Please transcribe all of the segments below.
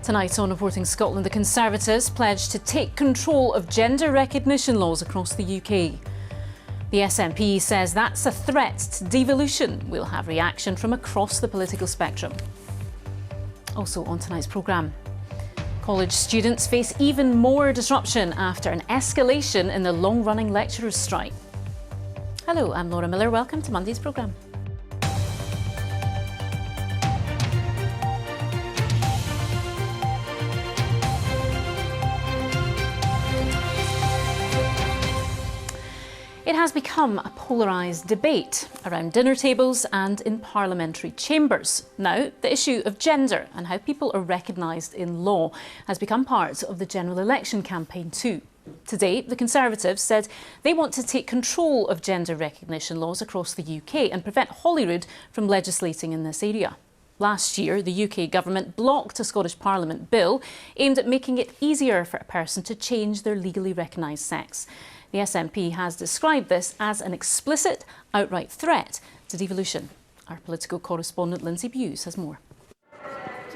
Tonight on Reporting Scotland, the Conservatives pledged to take control of gender recognition laws across the UK. The SNP says that's a threat to devolution. We'll have reaction from across the political spectrum. Also on tonight's programme, college students face even more disruption after an escalation in the long-running lecturers' strike. Hello, I'm Laura Miller. Welcome to Monday's programme. It has become a polarised debate around dinner tables and in parliamentary chambers. Now, the issue of gender and how people are recognised in law has become part of the general election campaign too. Today, the Conservatives said they want to take control of gender recognition laws across the UK and prevent Holyrood from legislating in this area. Last year, the UK government blocked a Scottish Parliament bill aimed at making it easier for a person to change their legally recognised sex. The SNP has described this as an explicit, outright threat to devolution. Our political correspondent Lindsay Bewes has more.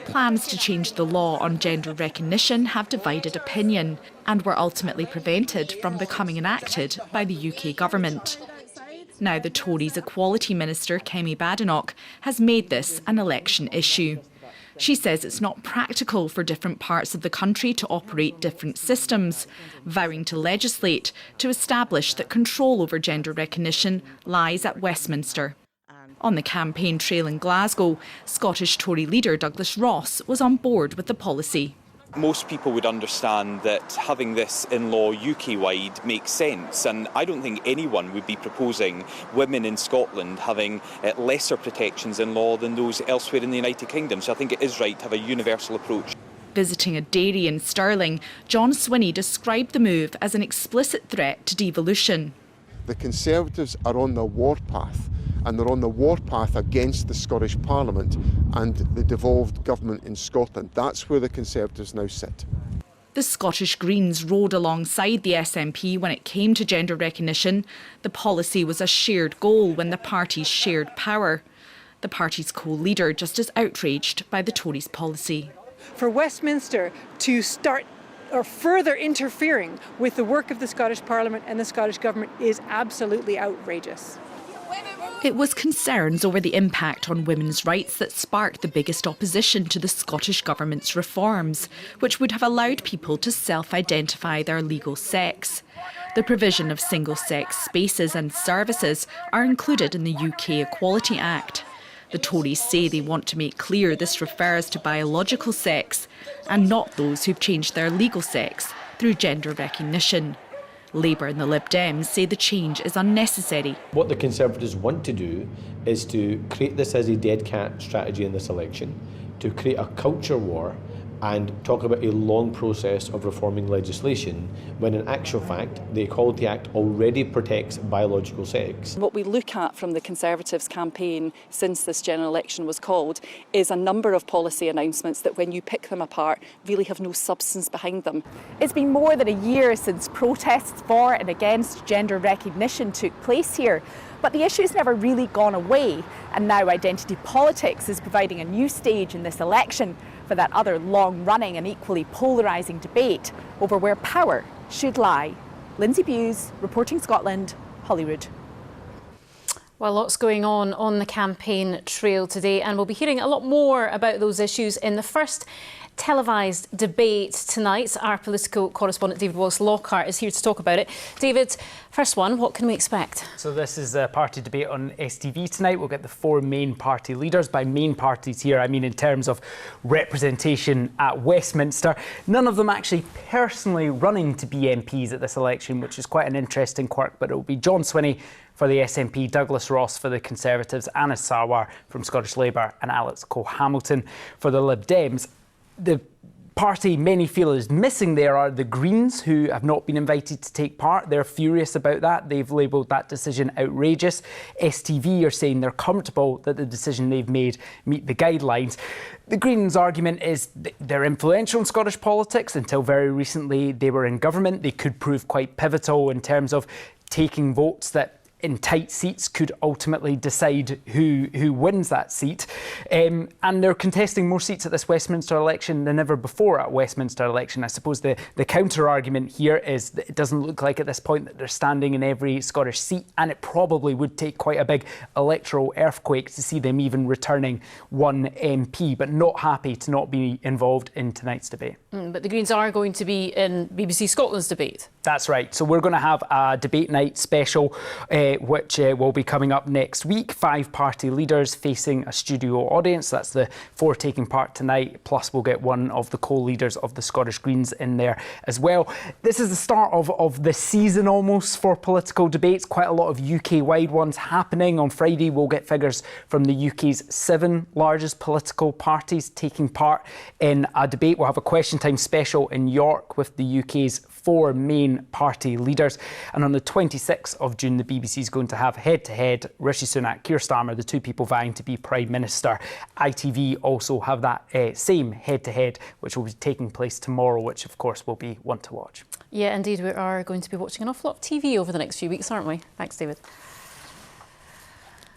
Plans to change the law on gender recognition have divided opinion and were ultimately prevented from becoming enacted by the UK government. Now the Tories Equality Minister Kemi Badenoch has made this an election issue. She says it's not practical for different parts of the country to operate different systems, vowing to legislate to establish that control over gender recognition lies at Westminster. On the campaign trail in Glasgow, Scottish Tory leader Douglas Ross was on board with the policy. Most people would understand that having this in law UK-wide makes sense, and I don't think anyone would be proposing women in Scotland having lesser protections in law than those elsewhere in the United Kingdom, so I think it is right to have a universal approach. Visiting a dairy in Stirling, John Swinney described the move as an explicit threat to devolution. The Conservatives are on the warpath, and they're on the warpath against the Scottish Parliament and the devolved government in Scotland. That's where the Conservatives now sit. The Scottish Greens rode alongside the SNP when it came to gender recognition. The policy was a shared goal when the parties shared power. The party's co-leader just as outraged by the Tories' policy. For Westminster to start or further interfering with the work of the Scottish Parliament and the Scottish Government is absolutely outrageous. It was concerns over the impact on women's rights that sparked the biggest opposition to the Scottish Government's reforms, which would have allowed people to self-identify their legal sex. The provision of single-sex spaces and services are included in the UK Equality Act. The Tories say they want to make clear this refers to biological sex and not those who've changed their legal sex through gender recognition. Labour and the Lib Dems say the change is unnecessary. What the Conservatives want to do is to create this as a dead cat strategy in this election, to create a culture war and talk about a long process of reforming legislation when in actual fact the Equality Act already protects biological sex. What we look at from the Conservatives campaign since this general election was called is a number of policy announcements that when you pick them apart really have no substance behind them. It's been more than a year since protests for and against gender recognition took place here. But the issue's never really gone away, and now identity politics is providing a new stage in this election for that other long-running and equally polarising debate over where power should lie. Lindsay Bewes, Reporting Scotland, Holyrood. Well, lots going on the campaign trail today, and we'll be hearing a lot more about those issues in the first televised debate tonight. Our political correspondent David Wallace-Lockhart is here to talk about it. David, first one, what can we expect? So this is a party debate on STV tonight. We'll get the four main party leaders. By main parties here, I mean in terms of representation at Westminster. None of them actually personally running to be MPs at this election, which is quite an interesting quirk, but it will be John Swinney for the SNP, Douglas Ross for the Conservatives, Anas Sarwar from Scottish Labour and Alex Cole-Hamilton for the Lib Dems. The party many feel is missing there are the Greens, who have not been invited to take part. They're furious about that. They've labelled that decision outrageous. STV are saying they're comfortable that the decision they've made meet the guidelines. The Greens' argument is they're influential in Scottish politics. Until very recently, they were in government. They could prove quite pivotal in terms of taking votes that in tight seats could ultimately decide who wins that seat. And they're contesting more seats at this Westminster election than ever before at Westminster election. I suppose the counter-argument here is that it doesn't look like at this point that they're standing in every Scottish seat, and it probably would take quite a big electoral earthquake to see them even returning one MP, but not happy to not be involved in tonight's debate. But the Greens are going to be in BBC Scotland's debate. That's right. So we're going to have a debate night special, which will be coming up next week. 5 party leaders facing a studio audience. That's the 4 taking part tonight. Plus, we'll get one of the co-leaders of the Scottish Greens in there as well. This is the start of the season almost for political debates. Quite a lot of UK-wide ones happening. On Friday, we'll get figures from the UK's 7 largest political parties taking part in a debate. We'll have a question time special in York with the UK's 4 main party leaders. And on the 26th of June, the BBC is going to have head-to-head Rishi Sunak, Keir Starmer, the 2 people vying to be Prime Minister. ITV also have that same head-to-head, which will be taking place tomorrow, which of course will be one to watch. Yeah, indeed, we are going to be watching an awful lot of TV over the next few weeks, aren't we? Thanks, David.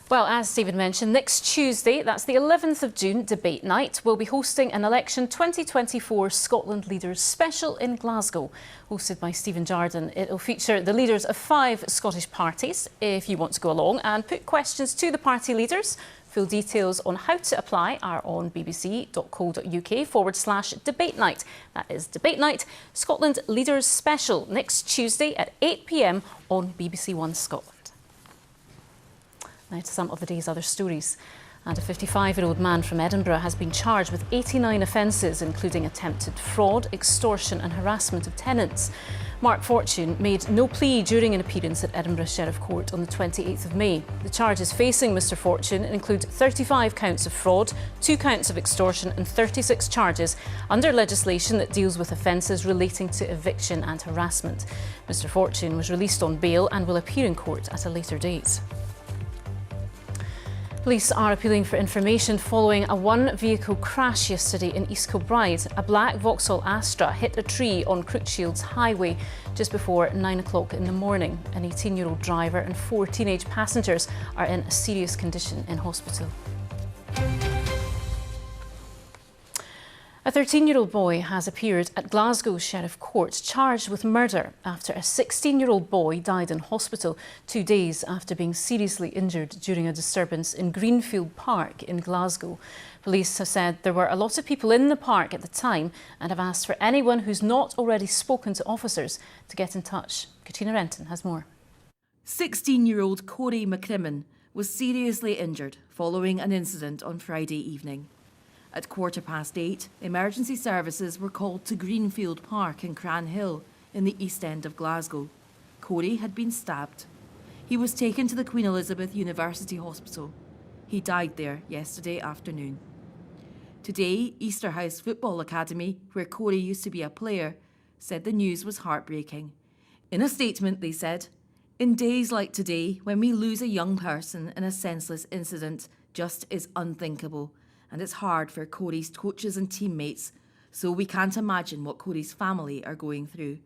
Well, as David mentioned, next Tuesday, that's the 11th of June, debate night, we'll be hosting an Election 2024 Scotland Leaders special in Glasgow, hosted by Stephen Jardine. It'll feature the leaders of 5 Scottish parties, if you want to go along and put questions to the party leaders. Full details on how to apply are on bbc.co.uk/debate night. That is debate night, Scotland Leaders special, next Tuesday at 8 p.m. on BBC One Scotland. Now to some of the day's other stories. And a 55-year-old man from Edinburgh has been charged with 89 offences, including attempted fraud, extortion and harassment of tenants. Mark Fortune made no plea during an appearance at Edinburgh Sheriff Court on the 28th of May. The charges facing Mr Fortune include 35 counts of fraud, 2 counts of extortion and 36 charges under legislation that deals with offences relating to eviction and harassment. Mr Fortune was released on bail and will appear in court at a later date. Police are appealing for information following a 1-vehicle crash yesterday in East Kilbride. A black Vauxhall Astra hit a tree on Crookshields Highway just before 9 o'clock in the morning. An 18-year-old driver and 4 teenage passengers are in a serious condition in hospital. A 13-year-old boy has appeared at Glasgow Sheriff Court charged with murder after a 16-year-old boy died in hospital 2 days after being seriously injured during a disturbance in Greenfield Park in Glasgow. Police have said there were a lot of people in the park at the time and have asked for anyone who's not already spoken to officers to get in touch. Katrina Renton has more. 16-year-old Corey McCrimmon was seriously injured following an incident on Friday evening. At 8:15, emergency services were called to Greenfield Park in Cranhill in the east end of Glasgow. Corey had been stabbed. He was taken to the Queen Elizabeth University Hospital. He died there yesterday afternoon. Today, Easterhouse Football Academy, where Corey used to be a player, said the news was heartbreaking. In a statement, they said, "In days like today, when we lose a young person in a senseless incident, just is unthinkable. And it's hard for Corey's coaches and teammates, so we can't imagine what Corey's family are going through.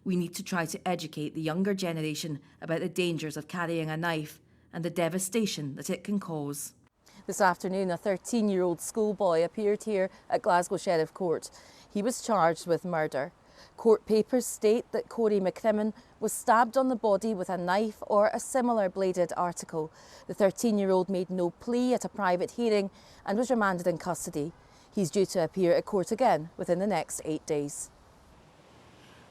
We need to try to educate the younger generation about the dangers of carrying a knife and the devastation that it can cause." This afternoon, a 13-year-old schoolboy appeared here at Glasgow Sheriff Court. He was charged with murder. Court papers state that Corey McCrimmon was stabbed on the body with a knife or a similar bladed article. The 13-year-old made no plea at a private hearing and was remanded in custody. He's due to appear at court again within the next 8 days.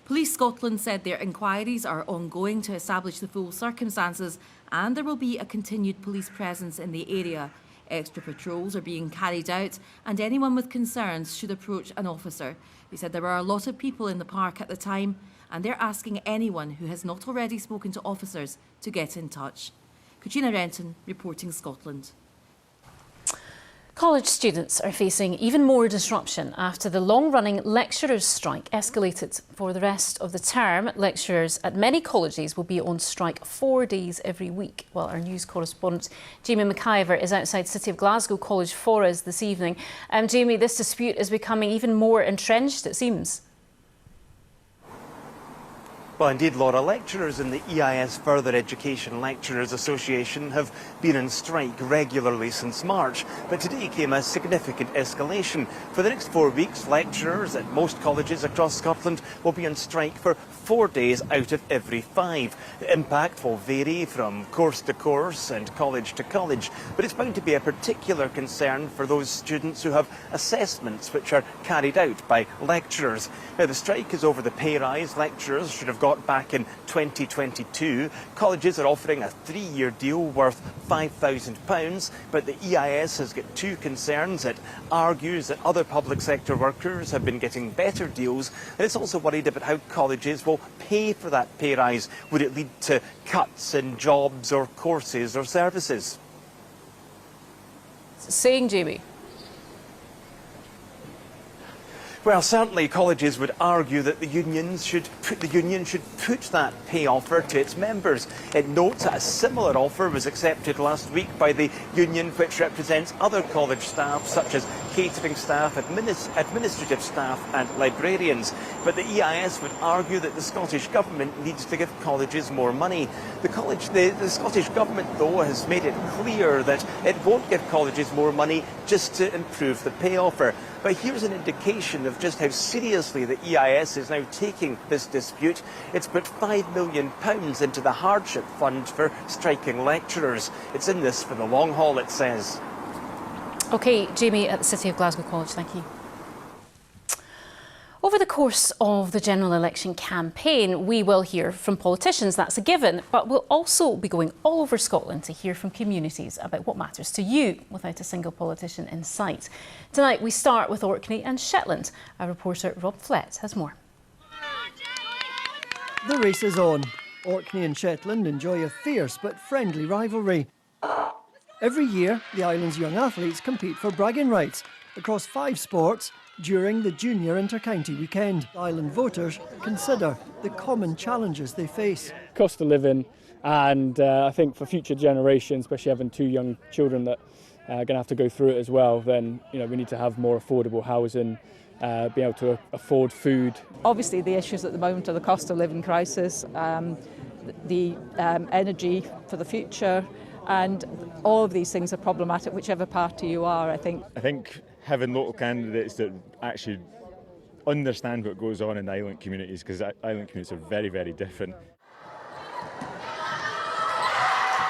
Police Scotland said their inquiries are ongoing to establish the full circumstances, and there will be a continued police presence in the area. Extra patrols are being carried out and anyone with concerns should approach an officer. They said there were a lot of people in the park at the time and they're asking anyone who has not already spoken to officers to get in touch. Katrina Renton, reporting Scotland. College students are facing even more disruption after the long-running lecturers' strike escalated. For the rest of the term, lecturers at many colleges will be on strike 4 days every week, while our news correspondent Jamie McIver is outside City of Glasgow College for us this evening. Jamie, this dispute is becoming even more entrenched, it seems. Well, indeed, Laura, lecturers in the EIS Further Education Lecturers Association have been on strike regularly since March, but today came a significant escalation. For the next 4 weeks, lecturers at most colleges across Scotland will be on strike for 4 days out of every 5. The impact will vary from course to course and college to college, but it's bound to be a particular concern for those students who have assessments which are carried out by lecturers. Now, the strike is over the pay rise lecturers should have got back in 2022. Colleges are offering a 3-year deal worth £5,000, but the EIS has got two concerns. It argues that other public sector workers have been getting better deals, and it's also worried about how colleges will pay for that pay rise. Would it lead to cuts in jobs or courses or services? Saying, Jamie. Well, certainly colleges would argue that the union should put that pay offer to its members. It notes that a similar offer was accepted last week by the union which represents other college staff such as catering staff, administrative staff and librarians. But the EIS would argue that the Scottish Government needs to give colleges more money. The Scottish Government, though, has made it clear that it won't give colleges more money just to improve the pay offer. But here's an indication of just how seriously the EIS is now taking this dispute. It's put £5 million into the hardship fund for striking lecturers. It's in this for the long haul, it says. OK, Jamie at the City of Glasgow College, thank you. Over the course of the general election campaign, we will hear from politicians, that's a given, but we'll also be going all over Scotland to hear from communities about what matters to you without a single politician in sight. Tonight we start with Orkney and Shetland. Our reporter Rob Flett has more. The race is on. Orkney and Shetland enjoy a fierce but friendly rivalry. Every year, the island's young athletes compete for bragging rights across 5 sports during the Junior Inter-County weekend. Island voters consider the common challenges they face. Cost of living, and I think for future generations, especially having 2 young children that are going to have to go through it as well, then we need to have more affordable housing, be able to afford food. Obviously the issues at the moment are the cost of living crisis, the energy for the future, and all of these things are problematic whichever party you are, I think. I think having local candidates that actually understand what goes on in island communities, because island communities are very, very different.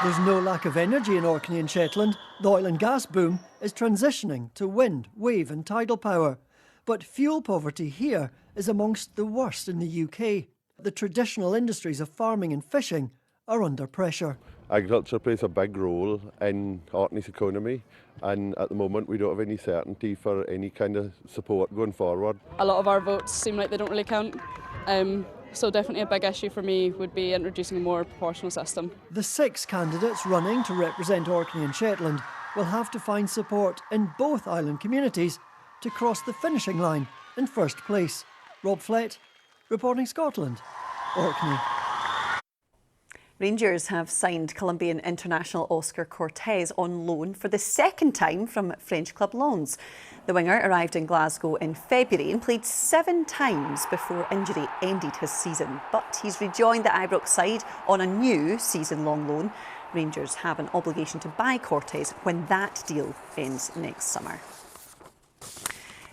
There's no lack of energy in Orkney and Shetland. The oil and gas boom is transitioning to wind, wave and tidal power. But fuel poverty here is amongst the worst in the UK. The traditional industries of farming and fishing are under pressure. Agriculture plays a big role in Orkney's economy, and at the moment we don't have any certainty for any kind of support going forward. A lot of our votes seem like they don't really count, so definitely a big issue for me would be introducing a more proportional system. The 6 candidates running to represent Orkney and Shetland will have to find support in both island communities to cross the finishing line in first place. Rob Flett, reporting Scotland, Orkney. Rangers have signed Colombian international Oscar Cortez on loan for the second time from French club Lens. The winger arrived in Glasgow in February and played 7 times before injury ended his season. But he's rejoined the Ibrox side on a new season-long loan. Rangers have an obligation to buy Cortez when that deal ends next summer.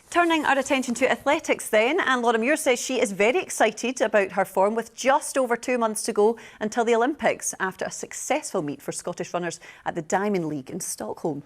Turning our attention to athletics then, and Laura Muir says she is very excited about her form with just over 2 months to go until the Olympics after a successful meet for Scottish runners at the Diamond League in Stockholm.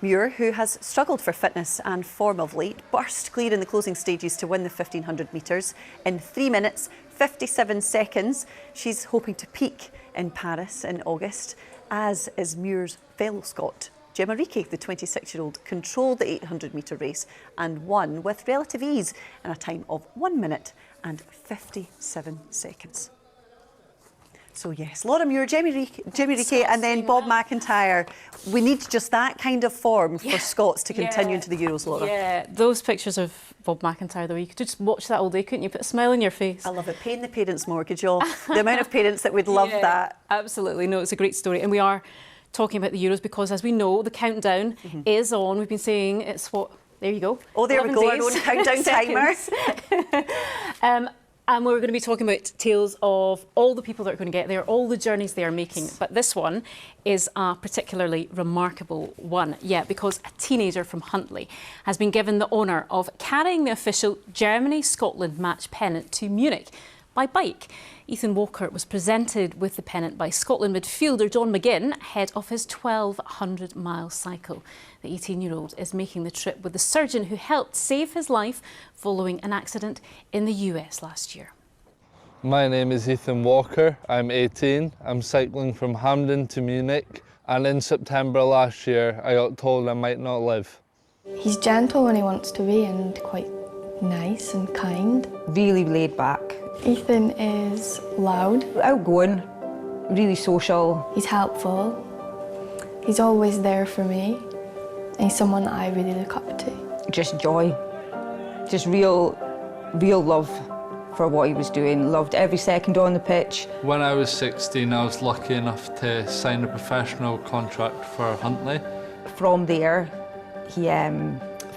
Muir, who has struggled for fitness and form of late, burst clear in the closing stages to win the 1500 metres in 3 minutes, 57 seconds. She's hoping to peak in Paris in August, as is Muir's fellow Scot. Gemma Reekie, the 26-year-old, controlled the 800-metre race and won with relative ease in a time of 1 minute and 57 seconds. So yes, Laura Muir, Gemma Reekie and then Bob McIntyre. We need just that kind of form for Scots to continue into the Euros, Laura. Yeah, those pictures of Bob McIntyre, though, you could just watch that all day, couldn't you? Put a smile on your face. I love it. Paying the parents' mortgage off. The amount of parents that would love that. Absolutely. No, it's a great story. And we are talking about the Euros because, as we know, the countdown is on. We've been saying it's what... There you go. Oh, there we go, our own countdown timer. And we're going to be talking about tales of all the people that are going to get there, all the journeys they are making. But this one is a particularly remarkable one. Yeah, because a teenager from Huntly has been given the honour of carrying the official Germany-Scotland match pennant to Munich by bike. Ethan Walker was presented with the pennant by Scotland midfielder John McGinn ahead of his 1,200-mile cycle. The 18-year-old is making the trip with the surgeon who helped save his life following an accident in the US last year. My name is Ethan Walker. I'm 18. I'm cycling from Hampden to Munich, and in September last year I got told I might not live. He's gentle when he wants to be and quite nice and kind. Really laid back. Ethan is loud. Outgoing, really social. He's helpful. He's always there for me. And he's someone that I really look up to. Just joy. Just real love for what he was doing. Loved every second on the pitch. When I was 16, I was lucky enough to sign a professional contract for Huntly. From there, he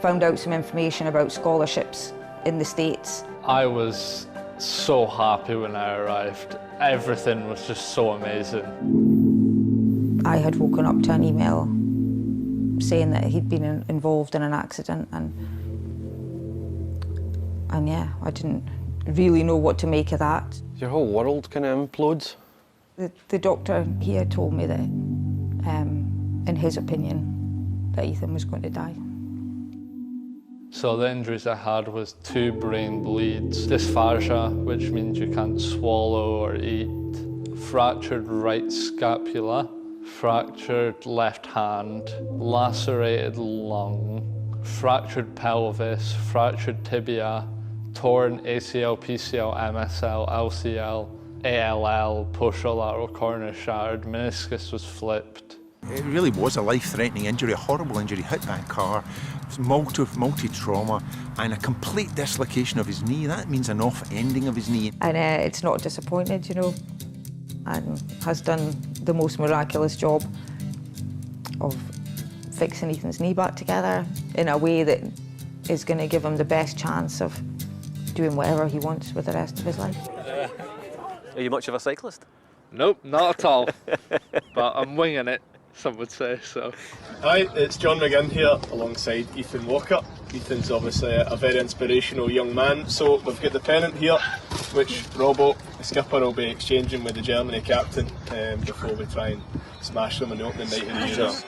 found out some information about scholarships in the States. I was so happy when I arrived. Everything was just so amazing. I had woken up to an email saying that he'd been involved in an accident, and yeah, I didn't really know what to make of that. Your whole world kind of implodes. The doctor, he had told me that, in his opinion, that Ethan was going to die. So the injuries I had was 2 brain bleeds, dysphagia, which means you can't swallow or eat, fractured right scapula, fractured left hand, lacerated lung, fractured pelvis, fractured tibia, torn ACL, PCL, MSL, LCL, ALL, posterolateral corner shattered, meniscus was flipped. It really was a life-threatening injury, a horrible injury, hit by a car, multi-trauma, and a complete dislocation of his knee. That means an off-ending of his knee. And it's not disappointed, you know, and has done the most miraculous job of fixing Ethan's knee back together in a way that is going to give him the best chance of doing whatever he wants with the rest of his life. Are you much of a cyclist? Nope, not at all. But I'm winging it, some would say so. Hi, it's John McGinn here alongside Ethan Walker. Ethan's obviously a very inspirational young man, so we've got the pennant here, which Robbo, the skipper, will be exchanging with the Germany captain before we try and smash them on the opening night of the Euros.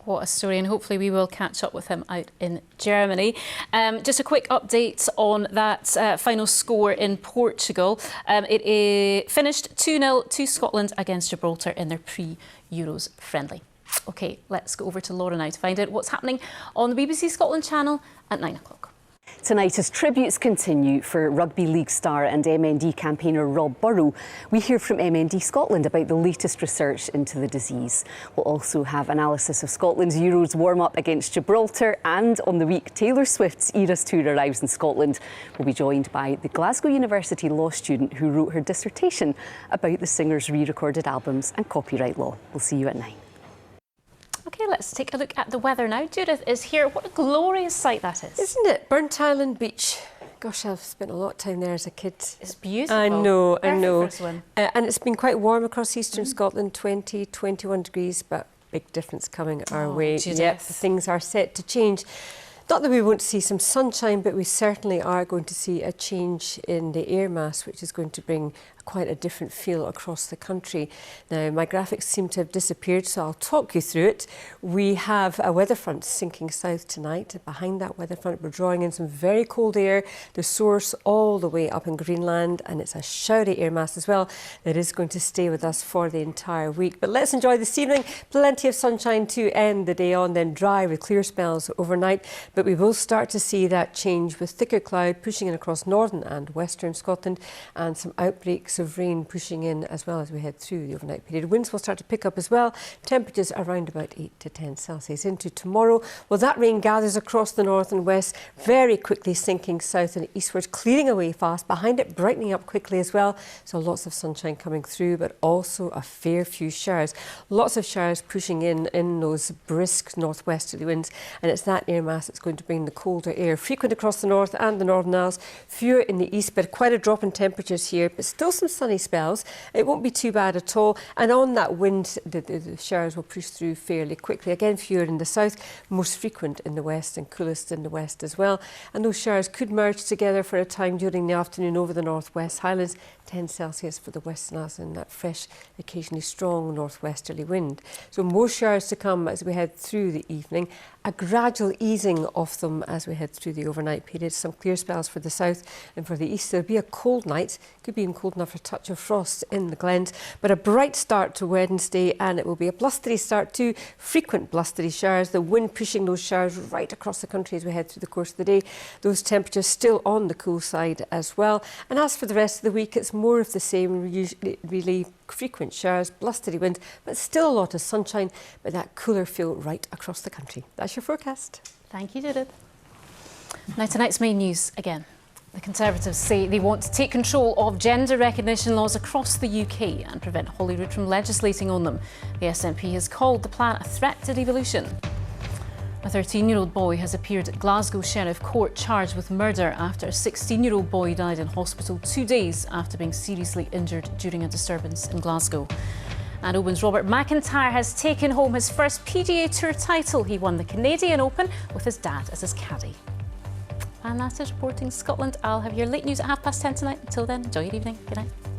What a story, and hopefully we will catch up with him out in Germany. Just a quick update on that final score in Portugal. It finished 2-0 to Scotland against Gibraltar in their pre-Euros friendly. OK, let's go over to Laura now to find out what's happening on the BBC Scotland channel at 9 o'clock. Tonight, as tributes continue for rugby league star and MND campaigner Rob Burrow, we hear from MND Scotland about the latest research into the disease. We'll also have analysis of Scotland's Euros warm-up against Gibraltar, and on the week, Taylor Swift's Eras Tour arrives in Scotland. We'll be joined by the Glasgow University law student who wrote her dissertation about the singer's re-recorded albums and copyright law. We'll see you at 9. OK, let's take a look at the weather now. Judith is here. What a glorious sight that is. Isn't it? Burnt Island Beach. Gosh, I've spent a lot of time there as a kid. It's beautiful. I know, I know. Perfect for a swim. And it's been quite warm across eastern Scotland, 20, 21 degrees, but big difference coming our way. Judith. Yep, things are set to change. Not that we won't see some sunshine, but we certainly are going to see a change in the air mass, which is going to bring quite a different feel across the country. Now, my graphics seem to have disappeared, so I'll talk you through it. We have a weather front sinking south tonight. Behind that weather front, we're drawing in some very cold air, the source all the way up in Greenland, and it's a showery air mass as well that is going to stay with us for the entire week. But let's enjoy this evening. Plenty of sunshine to end the day on, then dry with clear spells overnight. But we will start to see that change with thicker cloud pushing in across northern and western Scotland and some outbreaks of rain pushing in as well as we head through the overnight period. Winds will start to pick up as well. Temperatures around about 8 to 10 Celsius. Into tomorrow, well, that rain gathers across the north and west, very quickly sinking south and eastward, clearing away fast. Behind it, brightening up quickly as well. So lots of sunshine coming through, but also a fair few showers. Lots of showers pushing in those brisk northwesterly winds, and it's that air mass that's going to bring the colder air. Frequent across the north and the Northern Isles, fewer in the east, but quite a drop in temperatures here, but still some sunny spells. It won't be too bad at all. And on that wind, the showers will push through fairly quickly. Again, fewer in the south, most frequent in the west and coolest in the west as well. And those showers could merge together for a time during the afternoon over the northwest Highlands. 10 Celsius for the Western Isles and that fresh, occasionally strong northwesterly wind. So more showers to come as we head through the evening. A gradual easing of them as we head through the overnight period. Some clear spells for the south and for the east. There'll be a cold night. Could be even cold enough for a touch of frost in the glens. But a bright start to Wednesday, and it will be a blustery start too. Frequent blustery showers. The wind pushing those showers right across the country as we head through the course of the day. Those temperatures still on the cool side as well. And as for the rest of the week, it's more of the same, usually really frequent showers, blustery wind, but still a lot of sunshine, but that cooler feel right across the country. That's your forecast. Thank you, Judith. Now, tonight's main news again. The Conservatives say they want to take control of gender recognition laws across the UK and prevent Holyrood from legislating on them. The SNP has called the plan a threat to devolution. A 13-year-old boy has appeared at Glasgow Sheriff Court charged with murder after a 16-year-old boy died in hospital 2 days after being seriously injured during a disturbance in Glasgow. And Open's Robert McIntyre has taken home his first PGA Tour title. He won the Canadian Open with his dad as his caddy. And that is Reporting Scotland. I'll have your late news at 10:30 tonight. Until then, enjoy your evening. Good night.